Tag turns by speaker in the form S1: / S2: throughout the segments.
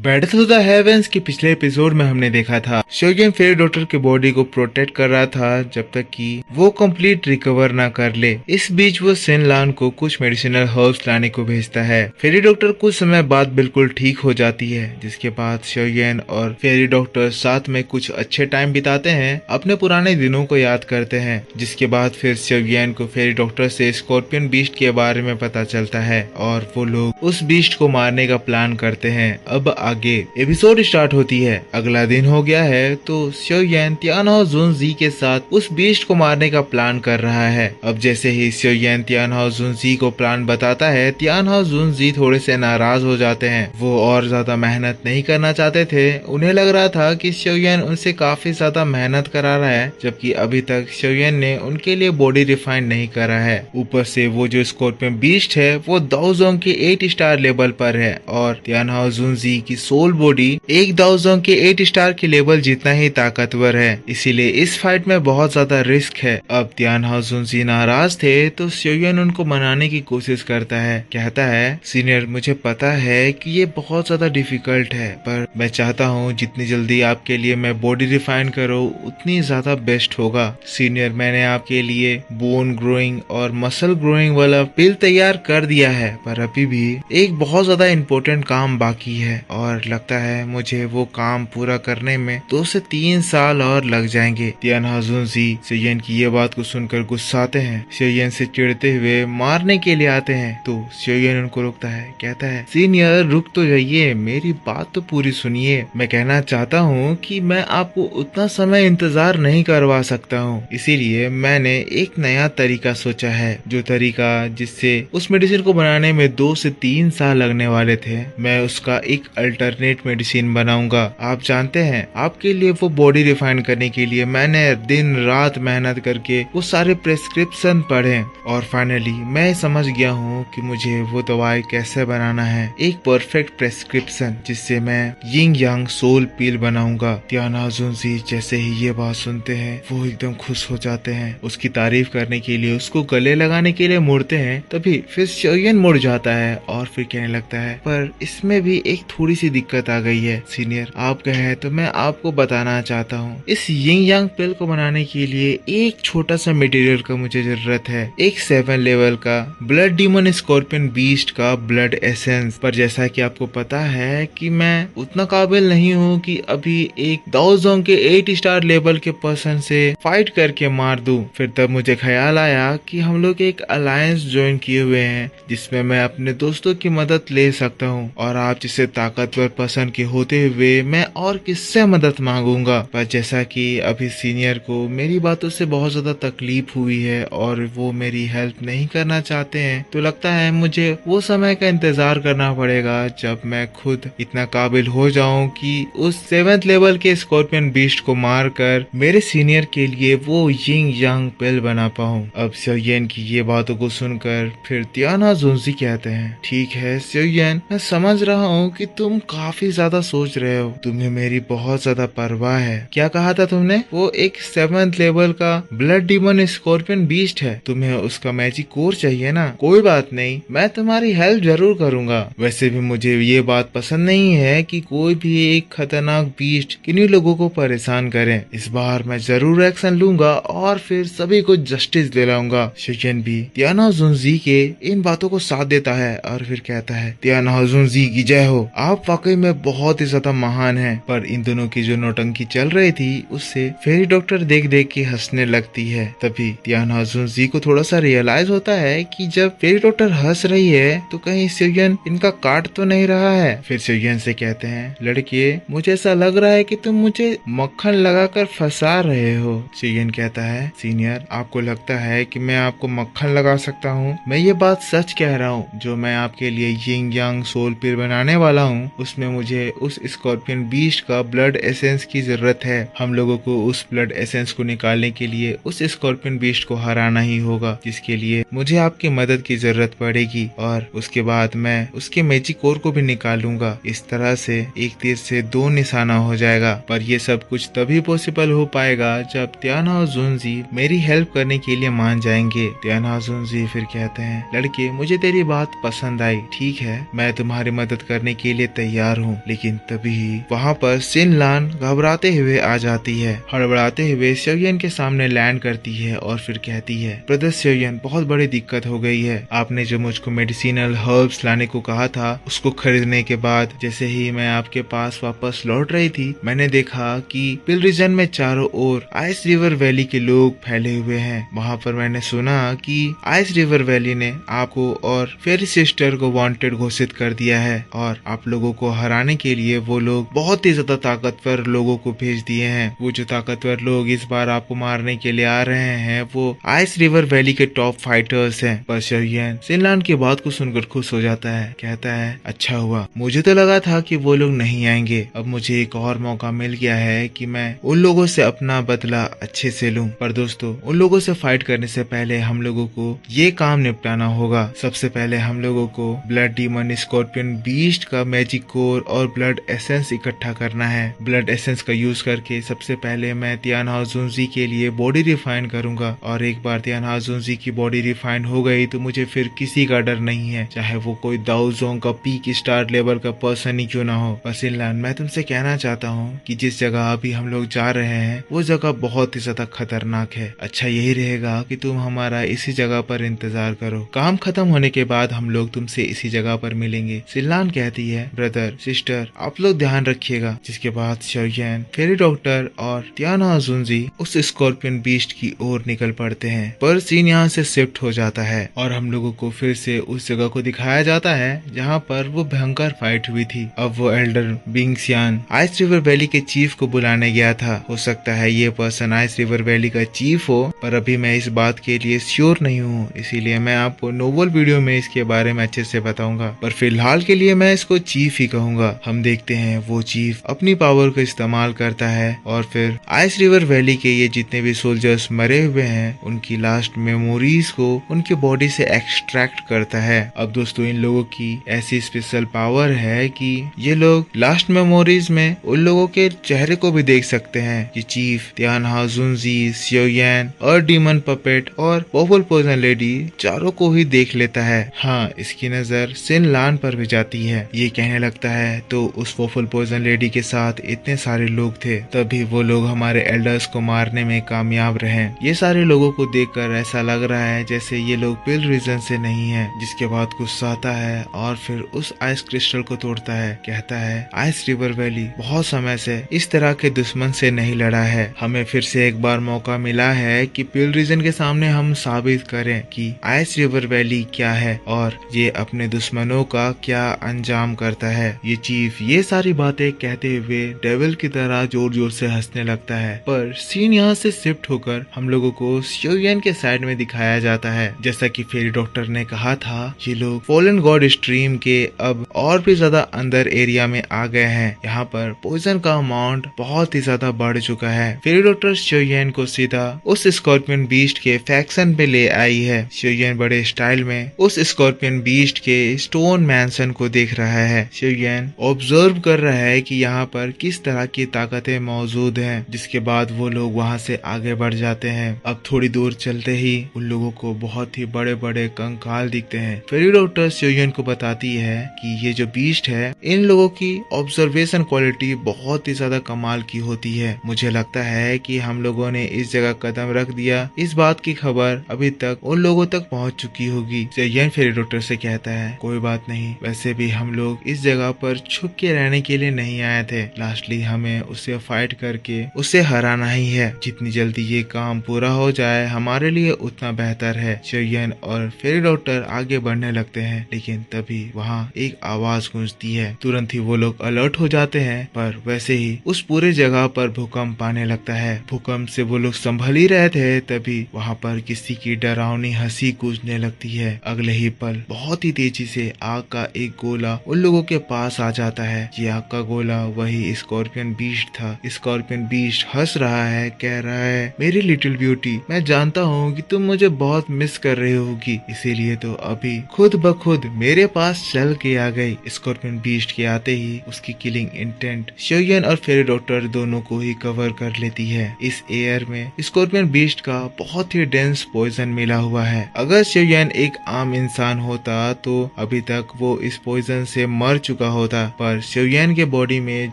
S1: Battle of the heavens के पिछले episode में हमने देखा था शोगेन फेरी डॉक्टर के बॉडी को प्रोटेक्ट कर रहा था जब तक कि वो कंप्लीट रिकवर ना कर ले। इस बीच वो सेनलान को कुछ मेडिसिनल हर्ब्स लाने को भेजता है। फेरी डॉक्टर कुछ समय बाद बिल्कुल ठीक हो जाती है, जिसके बाद शोगेन और फेरी डॉक्टर साथ में कुछ अच्छे टाइम बिताते हैं, अपने पुराने दिनों को याद करते हैं। जिसके बाद फिर शोगेन को फेरी डॉक्टर से स्कॉर्पियन बीस्ट के बारे में पता चलता है और वो लोग उस बीस्ट को मारने का प्लान करते हैं। अब आगे एपिसोड स्टार्ट होती है। अगला दिन हो गया है तो शोगेन तियानहाओ जुनजी के साथ उस बीस्ट को मारने का प्लान कर रहा है। अब जैसे ही शोगेन तियानहाओ जुनजी को प्लान बताता है, तियानहाओ जुनजी थोड़े से नाराज हो जाते हैं। वो और ज्यादा मेहनत नहीं करना चाहते थे। उन्हें लग रहा था कि शोगेन उनसे काफी ज्यादा मेहनत करा रहा है, जबकि अभी तक शोगेन ने उनके लिए बॉडी रिफाइन नहीं करा है। ऊपर से वो जो स्कॉर्पियन बीस्ट है वो दाओजोंग के 8 स्टार लेवल पर है और तियानहाओ जुनजी की सोल बॉडी एक दाओजोंग के 8 स्टार के लेवल जितना ही ताकतवर है। इसीलिए इस फाइट में बहुत ज्यादा रिस्क है। अब तियानहाओ जुनजी नाराज थे तो शोगेन उनको मनाने की कोशिश करता है। कहता है, सीनियर मुझे पता है कि ये बहुत ज्यादा डिफिकल्ट है, पर मैं चाहता हूँ जितनी जल्दी आपके लिए मैं बॉडी रिफाइन करूँ उतनी ज्यादा बेस्ट होगा। सीनियर मैंने आपके लिए बोन ग्रोइंग और मसल ग्रोइंग वाला पिल तैयार कर दिया है, पर अभी भी एक बहुत ज्यादा इम्पोर्टेंट काम बाकी है और लगता है मुझे वो काम पूरा करने में 2 से 3 साल और लग जाएंगे। तियानहाओ जुनजी शोगेन की ये बात को सुनकर गुस्साते हैं। शोगेन से चिढ़ते हुए मारने के लिए आते हैं तो शोगेन उनको रोकता है। कहता है, सीनियर रुक तो जाइए, मेरी बात तो पूरी सुनिए। मैं कहना चाहता हूँ कि मैं आपको उतना समय इंतजार नहीं करवा सकता हूँ, इसीलिए मैंने एक नया तरीका सोचा है। जो तरीका जिससे उस मेडिसिन को बनाने में 2 से 3 साल लगने वाले थे, मैं उसका एक अल्टरनेट मेडिसिन बनाऊंगा। आप जानते हैं आपके लिए वो बॉडी रिफाइन करने के लिए मैंने दिन रात मेहनत करके वो सारे प्रेस्क्रिप्शन पढ़े और फाइनली मैं समझ गया हूँ कि मुझे वो दवाई कैसे बनाना है। एक परफेक्ट प्रेस्क्रिप्शन जिससे मैं यिंग यांग सोल पिल बनाऊंगा। तियानहाओ जुनजी जैसे ही ये बात सुनते हैं वो एकदम खुश हो जाते हैं। उसकी तारीफ करने के लिए उसको गले लगाने के लिए मुड़ते हैं, तभी फिर शोगेन मुड़ जाता है और फिर कहने लगता है, पर इसमें भी एक थोड़ी सी दिक्कत आ गई है सीनियर, आप कहें तो मैं आपको बताना चाहता हूँ। इस यिंग यांग पिल को बनाने के लिए एक छोटा सा मटेरियल का मुझे जरूरत है, एक 7 लेवल का ब्लड डीमन स्कॉर्पियन बीस्ट का ब्लड एसेंस। पर जैसा कि आपको पता है कि मैं उतना काबिल नहीं हूँ कि अभी एक दाओजोंग के 8 स्टार लेवल के पर्सन से फाइट करके मार दूं। फिर तब मुझे ख्याल आया कि हम लोग एक अलायंस ज्वाइन किए हुए हैं जिसमें मैं अपने दोस्तों की मदद ले सकता हूँ, और आप जिसे ताकतवर पर्सन के होते हुए मैं और किससे मदद मांगूंगा। पर जैसा कि अभी सीनियर को मेरी बातों से बहुत ज्यादा तकलीफ हुई है और वो मेरी हेल्प नहीं करना चाहते हैं, तो लगता है मुझे वो समय का इंतजार करना पड़ेगा जब मैं खुद इतना काबिल हो जाऊं कि उस 7th लेवल के स्कॉर्पियन बीस्ट को मारकर मेरे सीनियर के लिए वो यिंग यांग पिल बना पाऊं। अब शोगेन की ये बातों को सुनकर फिर तियानहाओ जुनजी कहते हैं, ठीक है शोगेन, मैं समझ रहा हूँ कि तुम काफी ज्यादा सोच रहे हो, तुम्हें मेरी बहुत ज्यादा परवाह है। क्या कहा था तुमने? वो एक 7th लेवल का ब्लड डीमन स्कॉर्पियन बीस्ट है, तुम्हें उसका मैजिक कोर चाहिए ना? कोई बात नहीं, मैं तुम्हारी हेल्प जरूर करूंगा। वैसे भी मुझे ये बात पसंद नहीं है कि कोई भी एक खतरनाक बीस्ट किन्हीं लोगों को परेशान करे। इस बार मैं जरूर एक्शन लूंगा और फिर सभी को जस्टिस दिलाऊंगा। शोगेन भी तियानहाओ जुनजी के इन बातों को साथ देता है और फिर कहता है, तियानहाओ जुनजी की जय हो, आप वाकई में बहुत ही ज्यादा महान हैं। पर इन दोनों की जो नौटंकी चल रही थी उससे फेरी डॉक्टर देख देख के हंसने लगती है। तभी तियानहाओ जुनजी को थोड़ा सा रियलाइज होता है कि जब फेरी डॉक्टर हंस रही है तो कहीं शोगेन इनका काट तो नहीं रहा है। फिर शोगेन से कहते हैं, लड़के मुझे ऐसा लग रहा है कि तुम मुझे मक्खन लगाकर फंसा रहे हो। शोगेन कहता है, सीनियर आपको लगता है कि मैं आपको मक्खन लगा सकता हूँ? मैं ये बात सच कह रहा हूँ। जो मैं आपके लिए यिंग यांग सोल पिल बनाने वाला हूँ उसमें मुझे उस स्कॉर्पियन बीस्ट का ब्लड एसेंस की जरूरत है। हम लोगों को उस ब्लड एसेंस को निकालने के लिए उस स्कॉर्पियन बीस्ट को हराना ही होगा, जिसके लिए मुझे आपकी मदद की जरूरत पड़ेगी और उसके बाद मैं उसके मैजिक कोर को भी निकालूंगा। इस तरह से एक तीर से 2 निशाना हो जाएगा। पर ये सब कुछ तभी पॉसिबल हो पाएगा जब तियानहाओ जुनजी मेरी हेल्प करने के लिए मान जाएंगे। तियानहाओ जुनजी फिर कहते हैं, लड़के मुझे तेरी बात पसंद आई, ठीक है मैं तुम्हारी मदद करने के लिए तैयार तैयार हूँ। लेकिन तभी वहाँ पर सिन लान घबराते हुए आ जाती है, हड़बड़ाते हुए शोयन के सामने लैंड करती है और फिर कहती है, ब्रदर शोयन, बहुत बड़ी दिक्कत हो गई है। आपने जो मुझको मेडिसिनल हर्ब्स लाने को कहा था, उसको खरीदने के बाद जैसे ही मैं आपके पास वापस लौट रही थी, मैंने देखा कि पिल रीजन में चारों ओर आइस रिवर वैली के लोग फैले हुए हैं। वहाँ पर मैंने सुना कि आइस रिवर वैली ने आपको और फेरी सिस्टर को वांटेड घोषित कर दिया है और आप लोगों को हराने के लिए वो लोग बहुत ही ज्यादा ताकतवर लोगों को भेज दिए हैं। वो जो ताकतवर लोग इस बार आपको मारने के लिए आ रहे हैं वो आइस रिवर वैली के टॉप फाइटर्स हैं। पर शोयन सिन लान की बात को सुनकर खुश हो जाता है, कहता है, अच्छा हुआ, मुझे तो लगा था कि वो लोग नहीं आएंगे। अब मुझे एक और मौका मिल गया है कि मैं उन लोगों से अपना बदला अच्छे से लूं। पर दोस्तों, उन लोगों से फाइट करने से पहले हम लोगों को ये काम निपटाना होगा। सबसे पहले हम लोगों को ब्लड डीमन स्कॉर्पियन बीस्ट का मैजिक कोर और ब्लड एसेंस इकट्ठा करना है। ब्लड एसेंस का यूज करके सबसे पहले मैं तियानहाओ जुनजी के लिए बॉडी रिफाइन करूंगा और एक बार तियानहाओ जुनजी की बॉडी रिफाइन हो गई तो मुझे फिर किसी का डर नहीं है, चाहे वो कोई दाओ जोंग का पीक स्टार लेवल का पर्सन ही क्यों ना हो। बस सिन लान, मैं तुमसे कहना चाहता हूँ कि जिस जगह अभी हम लोग जा रहे हैं वो जगह बहुत ही ज्यादा खतरनाक है। अच्छा यही रहेगा कि तुम हमारा इसी जगह पर इंतजार करो। काम खत्म होने के बाद हम लोग तुमसे इसी जगह पर मिलेंगे। सिन लान कहती है, ब्रदर सिस्टर, आप लोग ध्यान रखिएगा। जिसके बाद शोयन, फेरी डॉक्टर और तियानहाओ जुनजी उस स्कॉर्पियन बीस्ट की ओर निकल पड़ते हैं। पर सीन यहाँ से शिफ्ट हो जाता है और हम लोगों को फिर से उस जगह को दिखाया जाता है जहाँ पर वो भयंकर फाइट हुई थी। अब वो एल्डर बिंगसियान आइस रिवर वैली के चीफ को बुलाने गया था। हो सकता है ये पर्सन आइस रिवर वैली का चीफ हो, पर अभी मैं इस बात के लिए श्योर नहीं हूँ, इसीलिए मैं आपको नोवेल वीडियो में इसके बारे में अच्छे से बताऊंगा। पर फिलहाल के लिए मैं इसको चीफ ही कहूंगा। हम देखते हैं वो चीफ अपनी पावर का इस्तेमाल करता है और फिर आइस रिवर वैली के ये जितने भी सोल्जर्स मरे हुए हैं उनकी लास्ट मेमोरीज को उनकी बॉडी से एक्सट्रैक्ट करता है। अब दोस्तों, इन लोगों की ऐसी स्पेशल पावर है कि ये लोग लास्ट मेमोरीज में उन लोगों के चेहरे को भी देख सकते हैं। ये चीफ तियानहाओ जुनजी, शोयन और डीमन पपेट और वॉफल पॉइजन लेडी चारों को ही देख लेता है। हाँ, इसकी नजर सिन लान पर भी जाती है। ये कहने लगता है, तो उस वॉफल पॉइजन लेडी के साथ इतने सारे लोग थे, तभी वो लोग हमारे एल्डर्स को मारने में कामयाब रहे। ये सारे लोगों को देखकर ऐसा लग रहा है जैसे ये लोग पिल रीजन से नहीं है। जिसके बाद गुस्सा आता है और फिर उस आइस क्रिस्टल को तोड़ता है। कहता है, आइस रिवर वैली बहुत समय से इस तरह के दुश्मन से नहीं लड़ा है। हमें फिर से एक बार मौका मिला है कि पिल रीजन के सामने हम साबित करें कि आइस रिवर वैली क्या है और ये अपने दुश्मनों का क्या अंजाम करता है। ये चीफ ये सारी बातें कहते हुए डेविल की तरह जोर जोर से हंसने लगता है। पर सीन यहाँ से शिफ्ट होकर हम लोगों को शोयन के साइड में दिखाया जाता है। जैसा कि फेरी डॉक्टर ने कहा था, ये लोग फॉलन गॉड स्ट्रीम के अब और भी ज्यादा अंदर एरिया में आ गए हैं। यहाँ पर पॉइजन का अमाउंट बहुत ही ज्यादा बढ़ चुका है। फेरी डॉक्टर शोयन को सीधा उस स्कॉर्पियन बीस्ट के फैक्शन पे ले आई है। शोयन बड़े स्टाइल में उस स्कॉर्पियन बीस्ट के स्टोन मैंसन को देख रहा है। शोयन ऑब्जर्व कर रहा है कि यहाँ पर किस तरह की ताकतें मौजूद हैं। जिसके बाद वो लोग वहाँ से आगे बढ़ जाते हैं। अब थोड़ी दूर चलते ही उन लोगों को बहुत ही बड़े बड़े कंकाल दिखते हैं। फेरी डॉक्टर शोयन को बताती है कि ये जो बीस्ट है, इन लोगों की ऑब्जर्वेशन क्वालिटी बहुत ही ज्यादा कमाल की होती है। मुझे लगता है कि हम लोगों ने इस जगह कदम रख दिया, इस बात की खबर अभी तक उन लोगों तक पहुंच चुकी होगी। शोयन फेरी डॉक्टर से कहता है, कोई बात नहीं, वैसे भी हम लोग इस जगह पर छुप के रहने के लिए नहीं आए थे। लास्टली हमें उससे फाइट करके उसे हराना ही है। जितनी जल्दी ये काम पूरा हो जाए हमारे लिए उतना बेहतर है। शोयन और फेरी डॉक्टर आगे बढ़ने लगते हैं, लेकिन तभी वहाँ एक आवाज गूंजती है। तुरंत ही वो लोग अलर्ट हो जाते हैं, पर वैसे ही उस पूरे जगह पर भूकंप आने लगता है। भूकंप से वो लोग संभल ही रहे थे, तभी वहाँ पर किसी की डरावनी हंसी गूंजने लगती है। अगले ही पल बहुत ही तेजी से आग का एक गोला उन लोगों के पास आ जाता है। ये आग का गोला वही स्कॉर्पियन बीस्ट था। स्कॉर्पियन बीस्ट हंस रहा है, कह रहा है, मेरी लिटिल ब्यूटी, मैं जानता हूँ कि तुम मुझे बहुत मिस कर रही होगी, इसीलिए तो अभी खुद ब खुद मेरे पास चल के आ गई। स्कॉर्पियन बीस्ट के आते ही उसकी किलिंग इंटेंट शोयन और फेरी डॉक्टर दोनों को ही कवर कर लेती है। इस एयर में स्कॉर्पियन बीस्ट का बहुत ही डेंस पॉइजन मिला हुआ है। अगर शोयन एक आम इंसान होता तो अभी तक वो इस पॉइजन से मर चुका चुका होता, पर शोयन के बॉडी में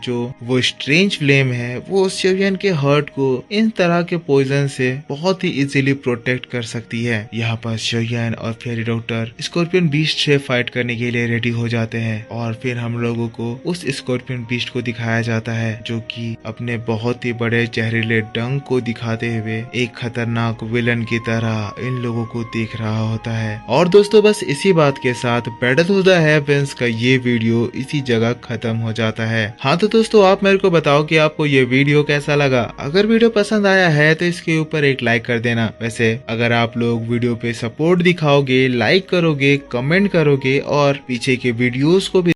S1: जो वो स्ट्रेंज फ्लेम है वो शोयन के हर्ट को इन तरह के पॉइजन से बहुत ही इजीली प्रोटेक्ट कर सकती है। यहाँ पर शोयन और फेरी डॉक्टर स्कॉर्पियन बीस्ट से फाइट करने के लिए रेडी हो जाते हैं और फिर हम लोगों को उस स्कॉर्पियन बीस्ट को दिखाया जाता है जो कि अपने बहुत ही बड़े जहरीले डंक को दिखाते हुए एक खतरनाक विलन की तरह इन लोगों को देख रहा होता है। और दोस्तों बस इसी बात के साथ बैटल ऑफ द हेवंस का ये वीडियो इसी जगह खत्म हो जाता है। हाँ तो दोस्तों आप मेरे को बताओ कि आपको ये वीडियो कैसा लगा। अगर वीडियो पसंद आया है तो इसके ऊपर एक लाइक कर देना। वैसे अगर आप लोग वीडियो पे सपोर्ट दिखाओगे, लाइक करोगे, कमेंट करोगे और पीछे के वीडियोस को भी